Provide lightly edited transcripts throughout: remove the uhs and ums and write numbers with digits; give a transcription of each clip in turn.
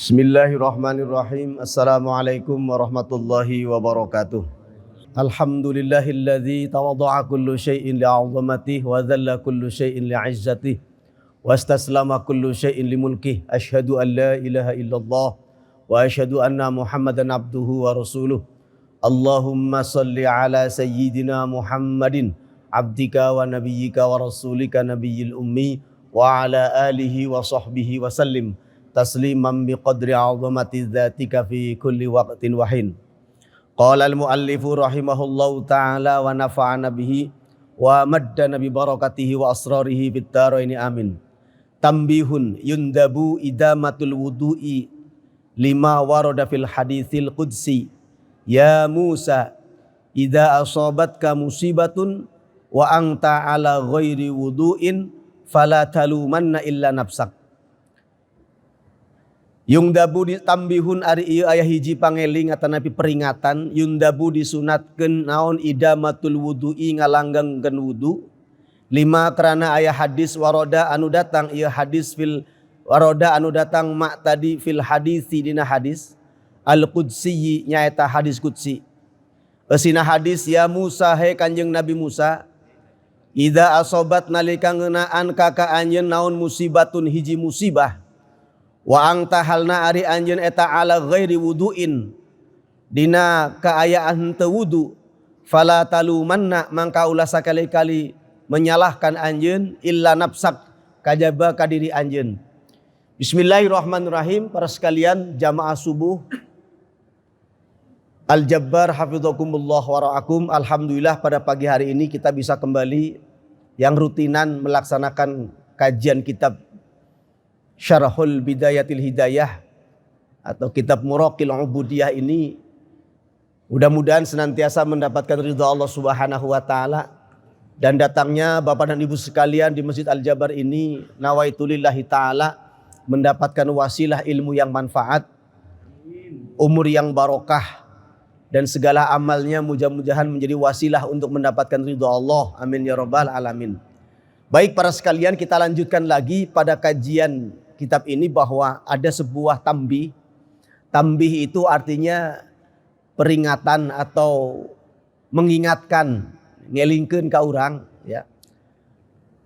Bismillahirrahmanirrahim. Assalamualaikum warahmatullahi wabarakatuh. Alhamdulillahilladzi tawadda'a kullu syai'in li'azamatihi wa dhalla kullu syai'in li'izzatihi wa istaslama kullu syai'in limulkihi. Asyhadu an la ilaha illallah wa asyhadu anna Muhammadan abduhu wa rasuluh. Allahumma salli ala sayyidina Muhammadin abdika wa nabiyyika wa rasulika nabiyyil ummi wa ala alihi wa sahbihi wa sallim tasliman biqadri 'azamati dzatika fi kulli waqtin wa hin. Qala al-muallifu rahimahullahu ta'ala wa nafa'ana bihi wa maddana bi barakatihi wa asrarihi bid dharaini amin. Tambihun yundabu idamatul wudu'i lima warada fil haditsil qudsi. Ya Musa, idza asabatka musibatun wa anta ala ghairi wudu'in fala talumanna illa nafsak. Yungdabu ditambihun ari ieu aya hiji pangeling atanapi peringatan. Yungdabu disunatkeun naon idamatul wudu'i ngalanggengkeun wudu. Lima karana aya hadis waroda anu datang ieu hadis fil waroda anu datang mak tadi fil hadisi dina hadis al qudsi nyaeta hadis qudsi. Eusina hadis ya Musa he Kanjeng Nabi Musa, idza asobat nalika ngeunaan ka anjeun naon musibatun hiji musibah. Wa anta halna ari anjeun eta ala ghairi wudu'in dina kaayaan teu wudu fala talumanna mangka ulah sakali-kali menyalahkan anjeun illa nafsak kajaba ka diri anjeun. Bismillahirrahmanirrahim. Para sekalian jamaah subuh Al-Jabbar hafizakumullah wa ra'akum. Alhamdulillah pada pagi hari ini kita bisa kembali yang rutinan melaksanakan kajian kitab Syarahul Bidayatil Hidayah atau kitab Muraqil Ubudiyah ini mudah-mudahan senantiasa mendapatkan ridha Allah Subhanahu wa taala, dan datangnya Bapak dan Ibu sekalian di Masjid Al-Jabar ini nawaitulillahi taala mendapatkan wasilah ilmu yang manfaat, umur yang barokah, dan segala amalnya mudah-mudahan menjadi wasilah untuk mendapatkan ridha Allah. Amin ya rabbal alamin. Baik para sekalian, kita lanjutkan lagi pada kajian kitab ini bahwa ada sebuah tambih. Tambih itu artinya peringatan atau mengingatkan, ngelingkeun ka urang ya.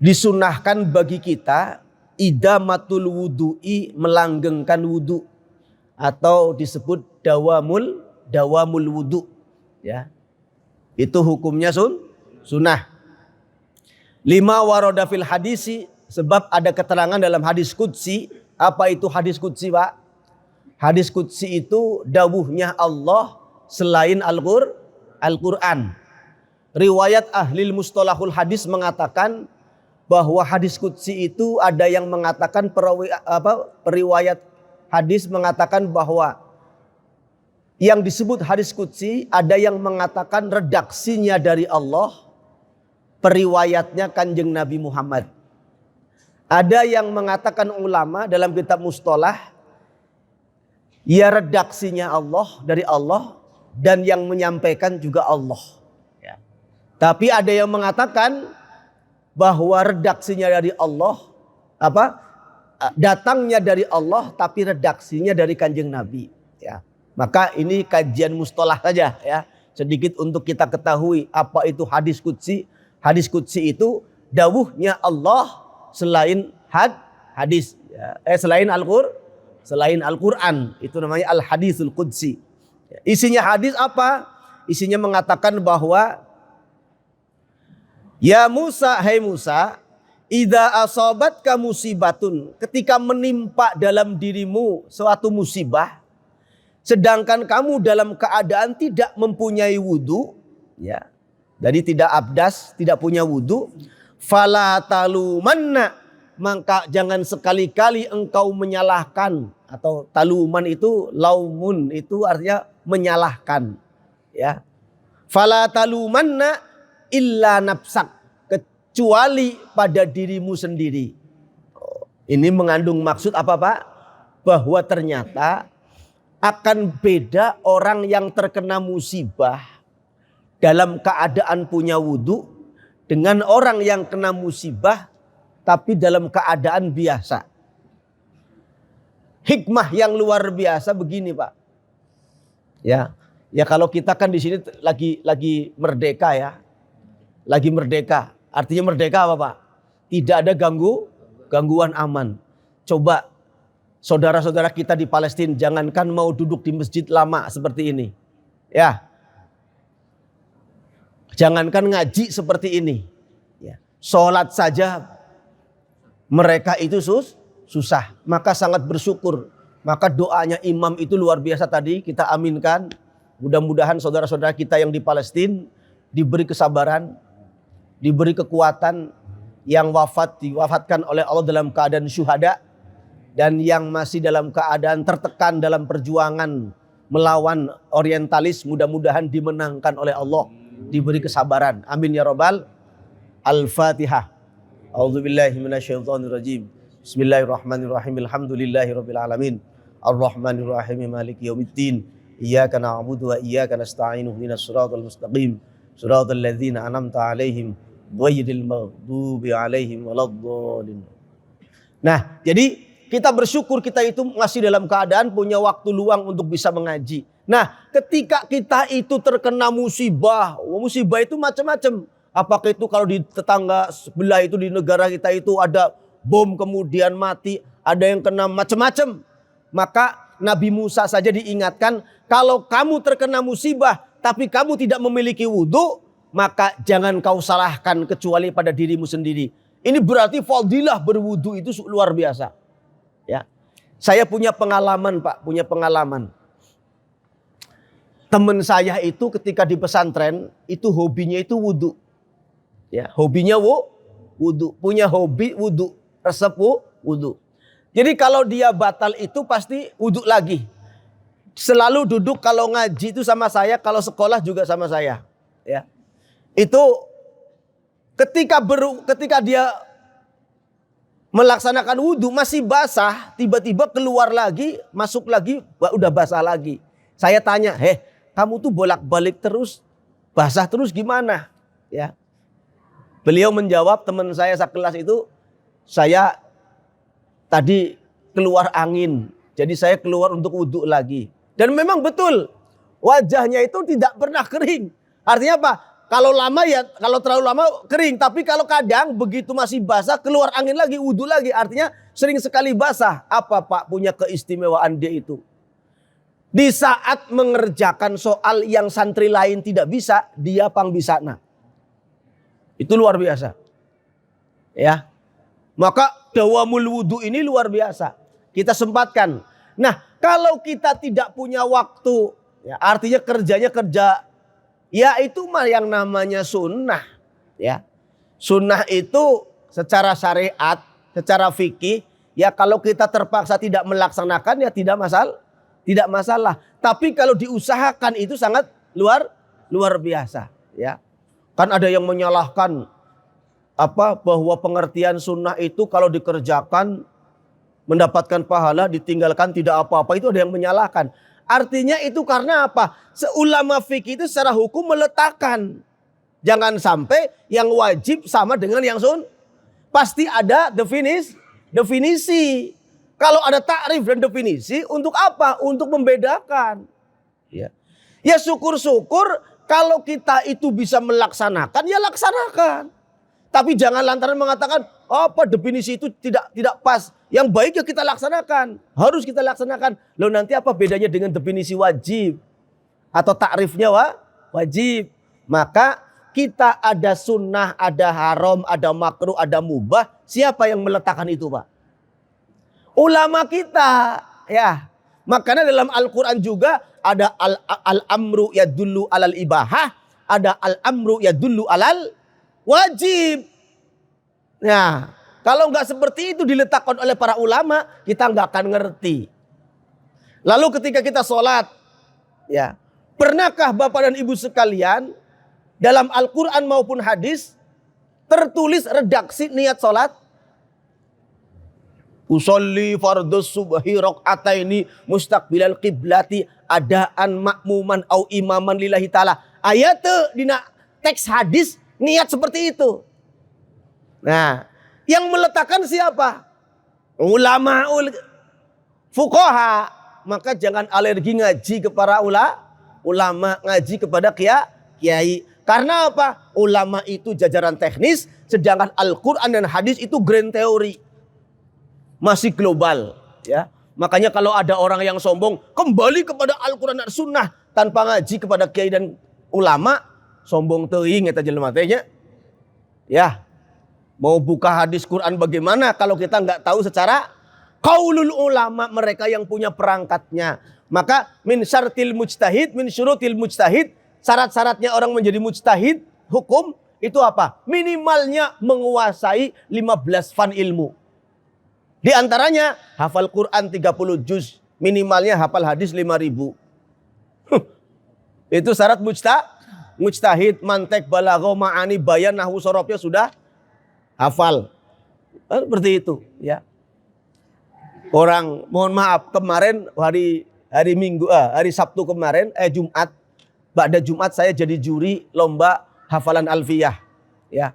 Disunahkan bagi kita idamatul wudu'i melanggengkan wudu atau disebut dawamul wudu ya. Itu hukumnya sunnah. Lima waroda fil hadisi, sebab ada keterangan dalam hadis qudsi. Apa itu hadis qudsi, Pak? Hadis qudsi itu dawuhnya Allah selain Al-Quran. Riwayat ahli mustalahul hadis mengatakan bahwa hadis qudsi itu ada yang mengatakan periwayat hadis mengatakan bahwa yang disebut hadis qudsi ada yang mengatakan redaksinya dari Allah, periwayatnya Kanjeng Nabi Muhammad. Ada yang mengatakan ulama dalam kitab mustalah, ya redaksinya Allah dari Allah dan yang menyampaikan juga Allah. Ya. Tapi ada yang mengatakan bahwa redaksinya dari Allah, datangnya dari Allah tapi redaksinya dari Kanjeng Nabi. Ya. Maka ini kajian mustalah saja ya, sedikit untuk kita ketahui apa itu hadis qudsi. Hadis qudsi itu dawuhnya Allah selain hadis ya. Selain Al-Quran, itu namanya al-hadisul qudsi. Isinya hadis apa? Isinya mengatakan bahwa ya Musa, hai Musa, idza asabatka musibatun, ketika menimpa dalam dirimu suatu musibah sedangkan kamu dalam keadaan tidak mempunyai wudu ya. Jadi tidak abdas, tidak punya wudu, fala talumanna, maka jangan sekali-kali engkau menyalahkan. Atau taluman itu laumun, itu artinya menyalahkan ya. Fala talumanna illa nafsak, kecuali pada dirimu sendiri. Ini mengandung maksud apa, Pak? Bahwa ternyata akan beda orang yang terkena musibah dalam keadaan punya wudu dengan orang yang kena musibah tapi dalam keadaan biasa. hikmah yang luar biasa begini, Pak. Ya. Ya kalau kita kan di sini lagi merdeka ya. Lagi merdeka. Artinya merdeka apa, Pak? Tidak ada gangguan aman. Coba saudara-saudara kita di Palestina jangankan mau duduk di masjid lama seperti ini. Ya. Jangankan ngaji seperti ini. Ya. Sholat saja mereka itu susah. Maka sangat bersyukur. Maka doanya imam itu luar biasa tadi kita aminkan. Mudah-mudahan saudara-saudara kita yang di Palestina diberi kesabaran, diberi kekuatan, yang diwafatkan oleh Allah dalam keadaan syuhada, dan yang masih dalam keadaan tertekan dalam perjuangan melawan orientalis, mudah-mudahan dimenangkan oleh Allah, diberi kesabaran. Amin ya rabbal. Al-Fatihah. A'udzubillahi minasyaitonirrajim. Bismillahirrahmanirrahim. Alhamdulillahirabbil alamin. Arrahmanirrahim. Maliki yaumiddin. Iyyaka na'budu wa iyyaka nasta'in. Ihdinas siratal mustaqim. Siratal ladzina an'amta 'alaihim ghairil maghdubi 'alaihim waladdallin. Nah, jadi kita bersyukur kita itu masih dalam keadaan punya waktu luang untuk bisa mengaji. Nah, ketika kita itu terkena musibah itu macam-macam. Apakah itu kalau di tetangga sebelah itu di negara kita itu ada bom kemudian mati, ada yang kena macam-macam. Maka Nabi Musa saja diingatkan, kalau kamu terkena musibah tapi kamu tidak memiliki wudhu, maka jangan kau salahkan kecuali pada dirimu sendiri. Ini berarti fadilah berwudhu itu luar biasa. Ya, saya punya pengalaman, Pak, punya pengalaman. Teman saya itu ketika di pesantren itu hobinya itu wudhu. Ya, hobinya wudhu, punya hobi wudhu, resep wudhu. Jadi kalau dia batal itu pasti wudhu lagi. Selalu duduk kalau ngaji itu sama saya, kalau sekolah juga sama saya. Ya, itu ketika dia melaksanakan wudhu masih basah, tiba-tiba keluar lagi, masuk lagi, udah basah lagi. Saya tanya, kamu tuh bolak-balik terus, basah terus gimana? Ya, beliau menjawab, teman saya sekelas itu, saya tadi keluar angin, jadi saya keluar untuk wudhu lagi. Dan memang betul, wajahnya itu tidak pernah kering. Artinya apa? Kalau lama ya, kalau terlalu lama kering. Tapi kalau kadang begitu masih basah, keluar angin lagi, wudhu lagi. Artinya sering sekali basah. Apa Pak punya keistimewaan dia itu? Di saat mengerjakan soal yang santri lain tidak bisa, dia pangbisana. Itu luar biasa. Ya. Maka dawamul wudhu ini luar biasa. Kita sempatkan. Nah, kalau kita tidak punya waktu, ya, artinya kerjanya kerja, ya itu mah yang namanya sunnah. Ya, sunnah itu secara syariat, secara fikih, ya kalau kita terpaksa tidak melaksanakan ya tidak masalah. Tapi kalau diusahakan itu sangat luar biasa. Ya, kan ada yang menyalahkan bahwa pengertian sunnah itu kalau dikerjakan mendapatkan pahala, ditinggalkan tidak apa-apa, itu ada yang menyalahkan. Artinya itu karena apa? Ulama fikih itu secara hukum meletakkan. Jangan sampai yang wajib sama dengan yang pasti ada definisi. Kalau ada takrif dan definisi, untuk apa? Untuk membedakan. Ya syukur-syukur kalau kita itu bisa melaksanakan, ya laksanakan. Tapi jangan lantaran mengatakan definisi itu tidak pas. Yang baik ya kita laksanakan. Harus kita laksanakan. Loh nanti apa bedanya dengan definisi wajib? Atau takrifnya wajib. Maka kita ada sunnah, ada haram, ada makruh, ada mubah. Siapa yang meletakkan itu, Pak? Ulama kita. Ya. Makanya dalam Al-Quran juga ada al-amru yadullu alal ibahah. Ada al-amru yadullu alal wajib. Nah, kalau nggak seperti itu diletakkan oleh para ulama, kita nggak akan ngerti. Lalu ketika kita sholat, ya, pernahkah Bapak dan Ibu sekalian dalam Al-Quran maupun hadis tertulis redaksi niat sholat? Usolli fardus subhi raq'ataini mustaqbilal qiblati adaan makmuman au imaman lillahi ta'ala. Ayat dina teks hadis niat seperti itu. Nah, yang meletakkan siapa? Ulama fuqaha, maka jangan alergi ngaji kepada ulama, ngaji kepada kiai. Karena apa? Ulama itu jajaran teknis, sedangkan Al-Quran dan hadis itu grand teori, masih global. Ya, makanya kalau ada orang yang sombong kembali kepada Al-Quran dan Sunnah tanpa ngaji kepada kiai dan ulama, sombong teuing eta jelema teh nya. Ya, mau buka hadis Quran bagaimana kalau kita nggak tahu secara qaulul ulama, mereka yang punya perangkatnya. Maka min syartil mujtahid, min syurutil mujtahid, syarat-syaratnya orang menjadi mujtahid hukum itu apa? Minimalnya menguasai 15 fan ilmu. Di antaranya hafal Quran 30 juz, minimalnya hafal hadis 5.000. Itu syarat mujtahid, mantek, balaghah, ma'ani, bayan, nahwu, sorofnya sudah hafal. Seperti itu, ya. Orang, mohon maaf, kemarin hari Sabtu kemarin, Jumat, ba'da Jumat saya jadi juri lomba hafalan alfiyah, ya.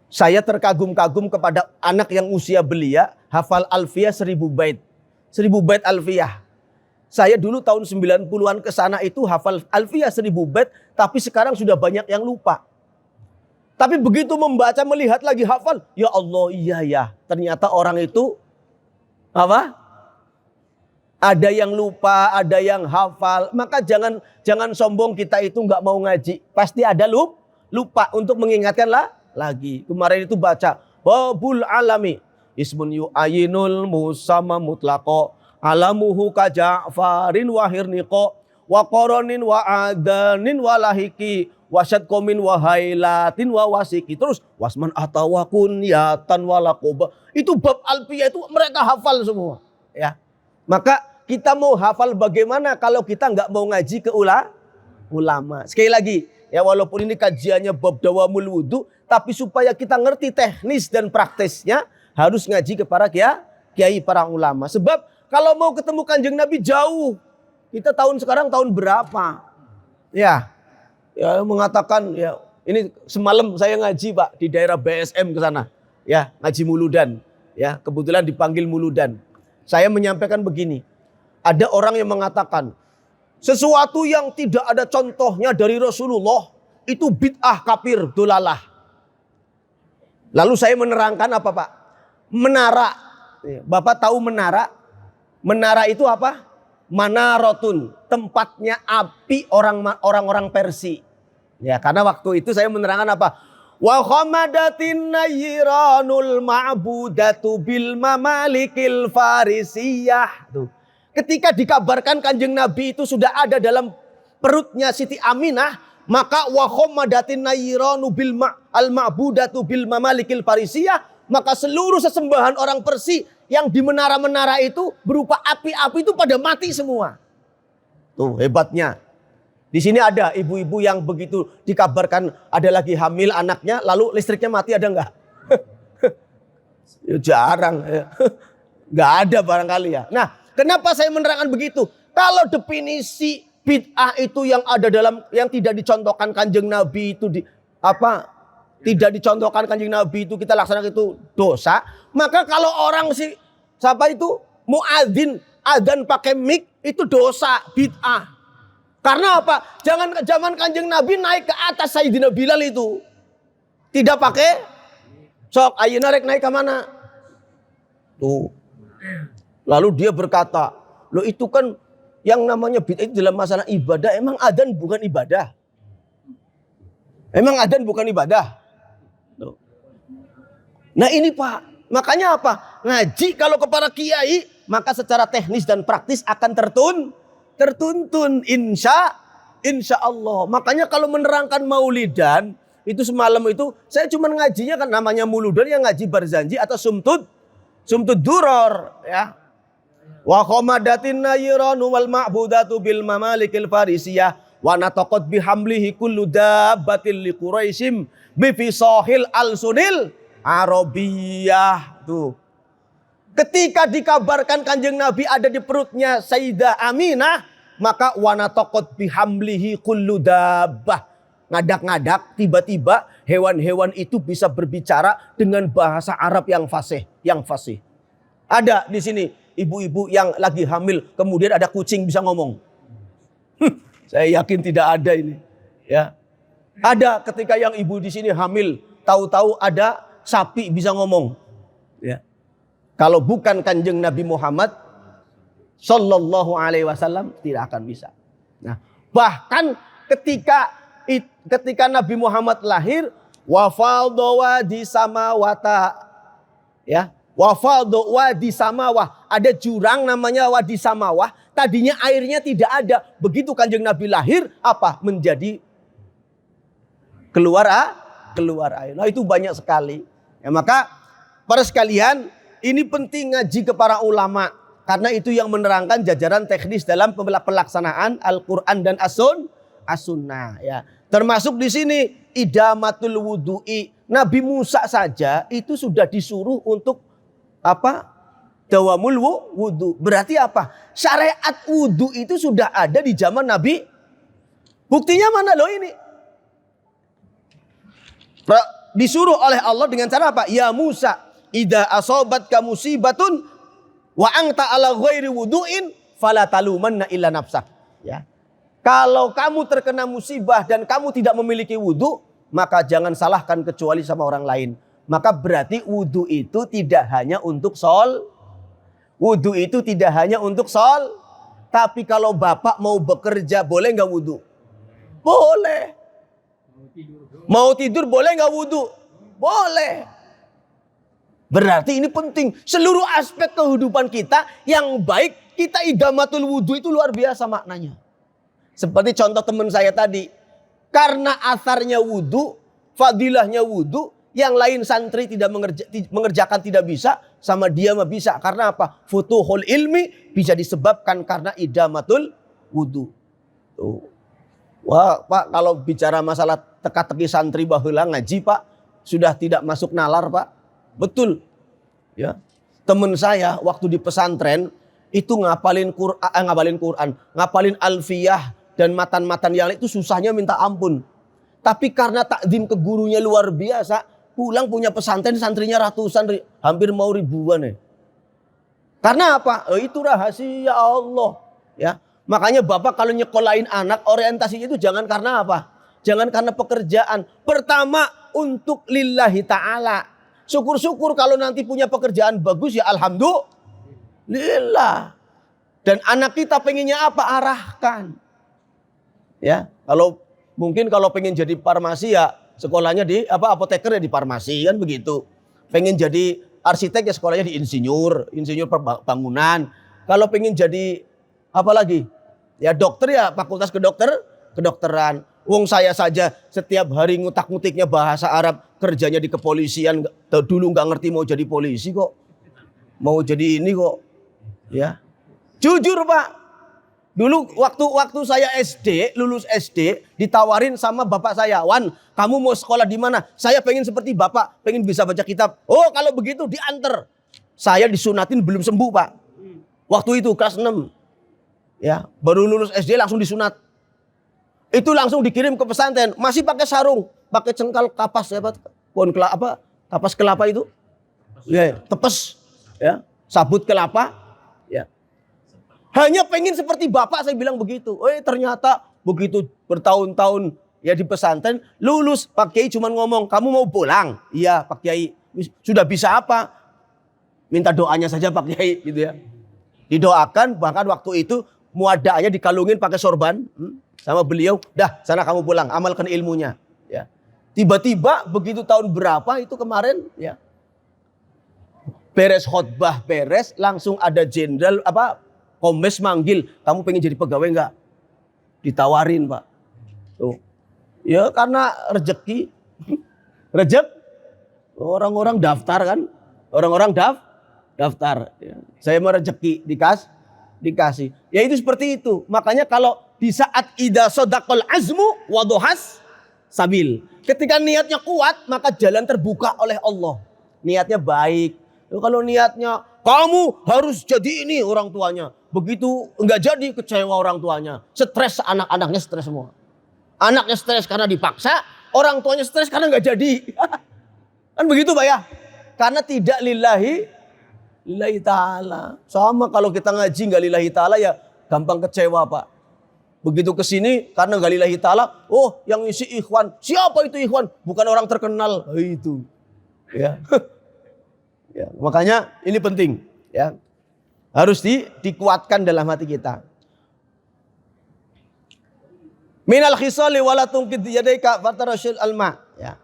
Saya terkagum-kagum kepada anak yang usia belia hafal alfiyah 1000 bait. 1000 bait alfiyah. Saya dulu tahun 90-an ke sana itu hafal alfiyah 1000 bait, tapi sekarang sudah banyak yang lupa. Tapi begitu membaca, melihat lagi hafal, ya Allah, iya ya. Ternyata orang itu apa? Ada yang lupa, ada yang hafal. Maka jangan sombong kita itu nggak mau ngaji. Pasti ada lupa, untuk mengingatkan lagi. Kemarin itu baca Babul alami ismun yu'ayinul musamma mutlaqo alamuhu ka Ja'farin wa hirniqo wa qoronin wa adanin wa lahiki wasyad komin wa hailatin wa wasiki. Terus wasman atawa kunyatan wa lakoba. Itu bab alfiyah itu mereka hafal semua, ya. Maka kita mau hafal bagaimana kalau kita nggak mau ngaji ke ulama. Sekali lagi, ya, walaupun ini kajiannya bab dawamul wudu, tapi supaya kita ngerti teknis dan praktisnya harus ngaji kepada kiai para ulama. Sebab kalau mau ketemu Kanjeng Nabi jauh. Kita sekarang tahun berapa? Ya mengatakan, ya ini semalam saya ngaji Pak di daerah BSM ke sana. Ya, ngaji Muludan. Ya, kebetulan dipanggil Muludan. Saya menyampaikan begini. Ada orang yang mengatakan sesuatu yang tidak ada contohnya dari Rasulullah itu bid'ah, kafir, dolalah. Lalu saya menerangkan apa Pak? Menara. Bapak tahu menara? Menara itu apa? Manarotun, tempatnya api orang-orang Persia. Ya, karena waktu itu saya menerangkan apa? Wa khamadatin nayranul ma'budatu bil mamalikil farisiyah. Tuh. Ketika dikabarkan Kanjeng Nabi itu sudah ada dalam perutnya Siti Aminah, maka wa khamadatin nayranu bil al ma'budatu bil mamalikil farisiyah, maka seluruh sesembahan orang Persia yang di menara-menara itu berupa api-api itu pada mati semua. Tuh hebatnya. Di sini ada ibu-ibu yang begitu dikabarkan ada lagi hamil anaknya, lalu listriknya mati, ada enggak? Ya, jarang. Enggak ada barangkali ya. Nah, kenapa saya menerangkan begitu? Kalau definisi bid'ah itu yang ada yang tidak dicontohkan Kanjeng Nabi itu tidak dicontohkan Kanjeng Nabi itu kita laksanakan itu dosa, maka kalau orang muadzin adzan pakai mic itu dosa, bid'ah. Karena apa? Jangan zaman Kanjeng Nabi naik ke atas Sayyidina Bilal itu tidak pakai sok ayeuna rek naik ke mana? Tuh. Lalu dia berkata, "Loh itu kan yang namanya bid'ah itu dalam masalah ibadah, emang adzan bukan ibadah? Emang adzan bukan ibadah?" Tuh. Nah ini Pak, makanya apa? Ngaji kalau kepada kiai, maka secara teknis dan praktis akan tertuntun insya Allah. Makanya kalau menerangkan maulidan itu semalam itu saya cuma ngajinya kan namanya muludan yang ngaji Barzanji atau sumtud duror ya. Wa qamadatin nayranu wal ma'budatu bil mamalikil farisiyah wa nataqat bihamlihi kullu dabbatil li quraisyim bi fisahil al-sunil arabiyah. Tuh. Ketika dikabarkan Kanjeng Nabi ada di perutnya Sayyidah Aminah, maka wanatokot bihamlihi kullu dabbah. Ngadak-ngadak, tiba-tiba hewan-hewan itu bisa berbicara dengan bahasa Arab yang fasih. Ada di sini ibu-ibu yang lagi hamil kemudian ada kucing bisa ngomong? Saya yakin tidak ada ini. Ya. Ada ketika yang ibu di sini hamil, tahu-tahu ada sapi bisa ngomong. Ya. Kalau bukan Kanjeng Nabi Muhammad Sallallahu Alaihi Wasallam tidak akan bisa. Nah, bahkan ketika Nabi Muhammad lahir, wafaldo wadi samawata, ya, wafaldo wadi samawah, ada jurang namanya wadi samawah. Tadinya airnya tidak ada. Begitu Kanjeng Nabi lahir, apa? Menjadi keluar air. Nah, itu banyak sekali. Ya, maka para sekalian, ini penting ngaji ke para ulama. Karena itu yang menerangkan jajaran teknis dalam pelaksanaan Al-Quran dan As-Sunnah. Ya. Termasuk di sini idamatul wudu'i. Nabi Musa saja itu sudah disuruh untuk apa? Dawamul wudu. Berarti apa? Syariat wudu itu sudah ada di zaman Nabi. Buktinya mana loh ini? Disuruh oleh Allah dengan cara apa? Ya Musa, idza asobatka musibatun wa anta ala ghairi wudu'in fala talumanna illa nafsak. Ya. Kalau kamu terkena musibah dan kamu tidak memiliki wudu, maka jangan salahkan kecuali sama orang lain. Maka berarti wudu itu tidak hanya untuk wudu itu tidak hanya untuk tapi kalau bapak mau bekerja boleh nggak wudu? Boleh. Mau tidur boleh nggak wudu? Boleh. Berarti ini penting. Seluruh aspek kehidupan kita yang baik, kita idamatul wudu itu luar biasa maknanya. Seperti contoh teman saya tadi. Karena asarnya wudu, fadilahnya wudu, yang lain santri tidak mengerjakan tidak bisa, sama dia mah bisa. Karena apa? Futuhul ilmi bisa disebabkan karena idamatul wudu. Tuh. Wah, Pak, kalau bicara masalah teka-teki santri baheula ngaji, Pak, sudah tidak masuk nalar, Pak. Betul. Ya. Teman saya waktu di pesantren itu ngapalin Quran, ngapalin alfiyah dan matan-matan yang lain itu susahnya minta ampun. Tapi karena takdim ke gurunya luar biasa, pulang punya pesantren santrinya ratusan, hampir mau ribuan ya. Karena apa? Itu rahasia Allah, ya. Makanya Bapak kalau nyekolahin anak, orientasinya itu jangan karena apa? Jangan karena pekerjaan. Pertama untuk lillahi ta'ala. Syukur-syukur kalau nanti punya pekerjaan bagus ya alhamdulillah. Dan anak kita pengennya apa? Arahkan. Ya, kalau pengen jadi farmasi ya sekolahnya di apoteker ya di farmasi kan begitu. Pengen jadi arsitek ya sekolahnya di insinyur bangunan. Kalau pengen jadi apa lagi? Ya dokter ya fakultas kedokteran. Wong saya saja setiap hari ngutak-ngutiknya bahasa Arab, kerjanya di kepolisian, dulu nggak ngerti mau jadi polisi kok. Mau jadi ini kok. Ya. Jujur, Pak. Dulu waktu saya lulus SD, ditawarin sama bapak saya, "Wan, kamu mau sekolah di mana?" "Saya pengen seperti Bapak, pengen bisa baca kitab." "Oh, kalau begitu diantar." Saya disunatin belum sembuh, Pak. Waktu itu kelas 6. Ya, baru lulus SD langsung disunat. Itu langsung dikirim ke pesantren, masih pakai sarung, pakai cengkal kapas ya, kapas kelapa itu. Ya, tepes ya, sabut kelapa ya. Hanya pengen seperti Bapak, saya bilang begitu. Ternyata begitu bertahun-tahun ya di pesantren, lulus Pak Kiai cuma ngomong, "Kamu mau pulang?" "Iya, Pak Kiai." "Sudah bisa apa?" "Minta doanya saja Pak Kiai," gitu ya. Didoakan, bahkan waktu itu muadaannya dikalungin pakai sorban sama beliau. "Dah, sana kamu pulang, amalkan ilmunya." Ya. Tiba-tiba begitu tahun berapa itu kemarin ya. Beres khotbah, langsung ada jenderal kombes manggil, "Kamu pengen jadi pegawai enggak?" Ditawarin, Pak. Tuh. Ya karena rezeki. Orang-orang daftar kan. Orang-orang daftar. Ya. Saya mau rezeki dikasih. Ya itu seperti itu. Makanya kalau di saat idza sadaqal azmu wa dohas sabil. Ketika niatnya kuat, maka jalan terbuka oleh Allah. Niatnya baik. Kalau niatnya kamu harus jadi ini orang tuanya. Begitu enggak jadi kecewa orang tuanya. Stres, anak-anaknya stres semua. Anaknya stres karena dipaksa, orang tuanya stres karena enggak jadi. Kan begitu Pak ya? Karena tidak lillahi ta'ala. Sama kalau kita ngaji nggak lillahi ta'ala ya gampang kecewa Pak. Begitu kesini karena nggak lillahi ta'ala, oh yang isi ikhwan. Siapa itu ikhwan? Bukan orang terkenal. Itu. Ya. Ya, makanya ini penting. Ya. Harus dikuatkan dalam hati kita. Minal khisali wala tungkid yadaika fatarashil alma. Ya.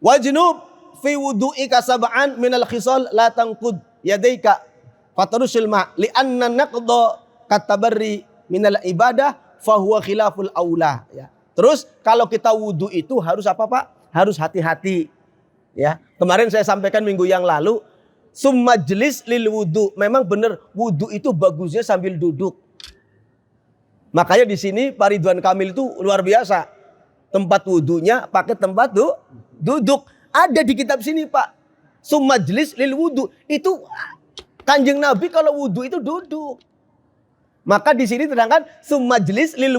Wajnub fi wudu'ika sab'an minal khisal la tangkud yadaika fatarushil ma li'anna naqda katabarri minal ibadah fahuwa khilaful aula. Ya. Terus kalau kita wudu itu harus apa Pak? Harus hati-hati. Ya. Kemarin saya sampaikan minggu yang lalu, sumajlis lil wudu. Memang benar wudu itu bagusnya sambil duduk. Makanya di sini Pak Ridwan Kamil itu luar biasa. Tempat wudunya pakai tempat duduk. Ada di kitab sini Pak. Sumajlis lil wudu. Itu Kanjeng Nabi kalau wudu itu duduk. Maka di sini terangkan sumajlis lil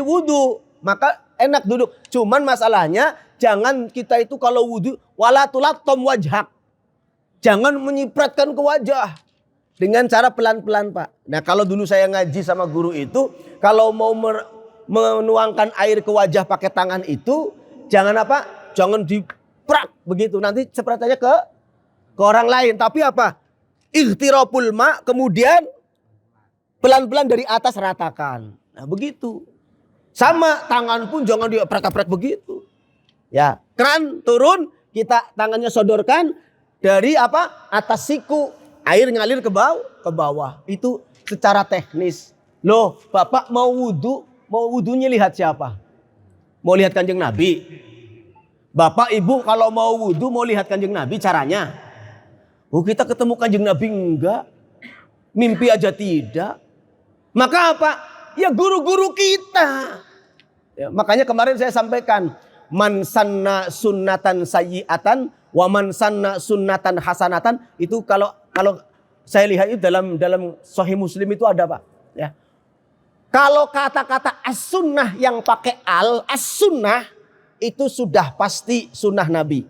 wudu. Maka enak duduk. Cuman masalahnya jangan kita itu kalau wudu wala tulattom wajhak. Jangan menyipratkan ke wajah. Dengan cara pelan-pelan Pak. Nah kalau dulu saya ngaji sama guru itu, kalau mau menuangkan air ke wajah pakai tangan itu, jangan apa? Jangan diprak begitu. Nanti sempratannya ke orang lain. Tapi apa? Ikhtirapul ma, kemudian pelan-pelan dari atas ratakan. Nah begitu. Sama tangan pun jangan diaprak-aprak begitu. Ya, keran turun, kita tangannya sodorkan. Dari apa? Atas siku. Air ngalir ke bawah. Itu secara teknis. Loh, Bapak mau wudunya lihat siapa? Mau lihat Kanjeng Nabi? Bapak, Ibu kalau mau wudu mau lihat Kanjeng Nabi caranya? Oh, kita ketemu Kanjeng Nabi enggak? Mimpi aja tidak. Maka apa? Ya guru-guru kita. Ya, makanya kemarin saya sampaikan. Man sanna sunnatan sayyi'atan wa man sanna sunnatan hasanatan, itu kalau saya lihat itu dalam Sahih Muslim itu ada Pak, ya. Kalau kata-kata as-sunnah yang pakai as-sunnah itu sudah pasti sunnah Nabi.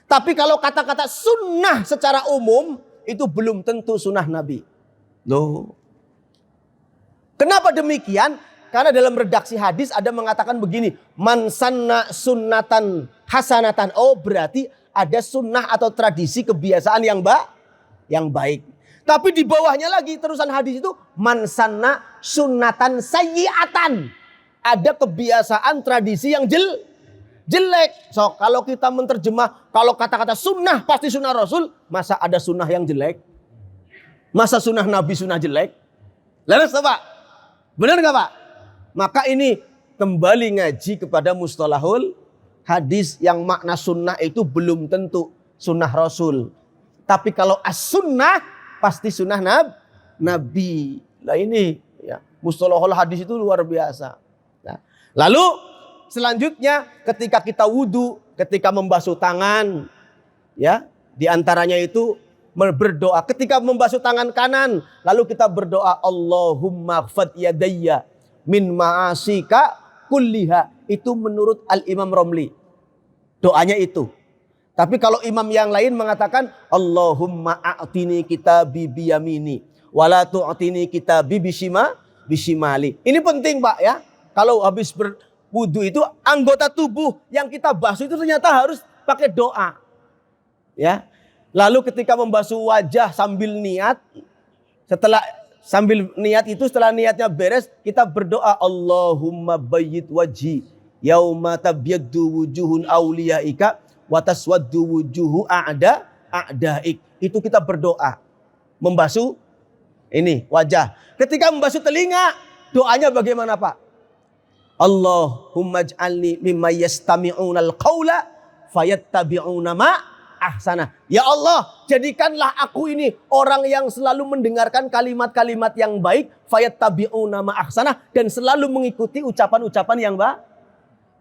Tapi kalau kata-kata sunnah secara umum itu belum tentu sunnah Nabi. Loh. Kenapa demikian? Karena dalam redaksi hadis ada mengatakan begini, man sanna sunnatan hasanatan. Oh, berarti ada sunnah atau tradisi kebiasaan yang baik. Tapi di bawahnya lagi terusan hadis itu man sanna sunnatan sayyi'atan. Ada kebiasaan tradisi yang jelek. So, kalau kita menerjemah, kalau kata-kata sunnah pasti sunnah Rasul, masa ada sunnah yang jelek? Masa sunnah Nabi sunnah jelek? Leres Pak? Benar nggak Pak? Maka ini kembali ngaji kepada mustalahul hadis yang makna sunnah itu belum tentu sunnah Rasul. Tapi kalau as-sunnah pasti sunnah Nabi. Nah ini ya, mustalahul hadis itu luar biasa. Nah, lalu selanjutnya ketika kita wudu, ketika membasuh tangan, ya diantaranya itu berdoa. Ketika membasuh tangan kanan, lalu kita berdoa Allahumma khfad yadayya min ma'asika kulliha. Itu menurut Al-Imam Romli. Doanya itu. Tapi kalau imam yang lain mengatakan Allahumma a'tini kitabi biyamini wala tu'tini kitabi bishimali. Ini penting Pak ya. Kalau habis berwudu itu anggota tubuh yang kita basuh itu ternyata harus pakai doa. Ya. Lalu ketika membasuh wajah sambil niat, sambil niat itu setelah niatnya beres kita berdoa Allahumma bayyid wajhi yauma tabyaddu wujuhun awliyaika wa taswaddu wujuhu a'daik. Itu kita berdoa membasuh ini wajah. Ketika membasuh telinga, doanya bagaimana Pak? Allahumma ij'alni mimma yastami'unal qawla fayattabi'una ma ahsana. Ya Allah, jadikanlah aku ini orang yang selalu mendengarkan kalimat-kalimat yang baik, fayattabi'una ma ahsana, dan selalu mengikuti ucapan-ucapan yang baik.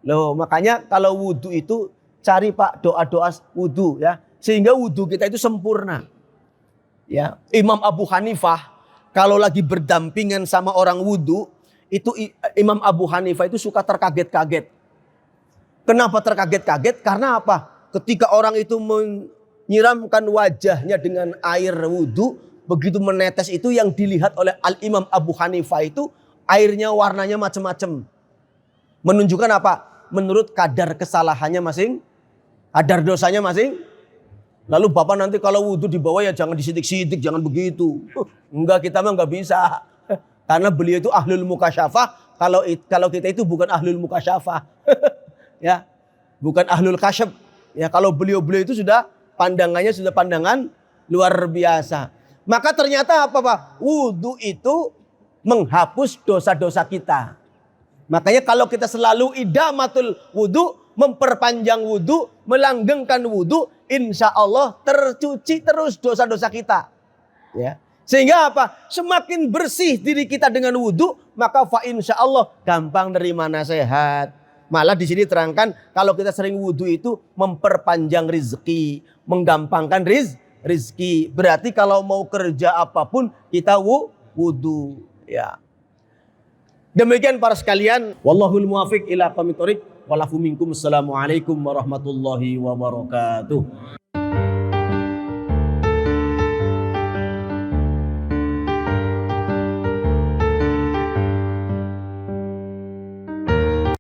Loh, makanya kalau wudu itu cari Pak doa-doa wudu ya, sehingga wudu kita itu sempurna. Ya, Imam Abu Hanifah kalau lagi berdampingan sama orang wudu, itu Imam Abu Hanifah itu suka terkaget-kaget. Kenapa terkaget-kaget? Karena apa? Ketika orang itu nyiramkan wajahnya dengan air wudhu, begitu menetes itu yang dilihat oleh Al-Imam Abu Hanifah itu airnya warnanya macam-macam. Menunjukkan apa? Menurut kadar kesalahannya masing, kadar dosanya masing. Lalu Bapak nanti kalau wudhu di bawah ya jangan disidik-sidik, jangan begitu. Enggak, kita mah enggak bisa. Karena beliau itu ahlul mukasyafah, kalau kita itu bukan ahlul mukasyafah. Ya, bukan ahlul kasyaf. Ya, kalau beliau itu sudah pandangannya sudah pandangan luar biasa. Maka ternyata apa Pak? Wudhu itu menghapus dosa-dosa kita. Makanya kalau kita selalu idamatul wudhu, memperpanjang wudhu, melanggengkan wudhu, insya Allah tercuci terus dosa-dosa kita. Ya. Sehingga apa? Semakin bersih diri kita dengan wudhu, maka fa insya Allah gampang nerima nasihat. Malah di sini terangkan kalau kita sering wudhu itu memperpanjang rizki, menggampangkan rizki. Berarti kalau mau kerja apapun kita wudhu. Ya. Demikian para sekalian. Wallahul muwafiq ila aqwamit thoriq. Walafu minkum. Assalamualaikum warahmatullahi wabarakatuh.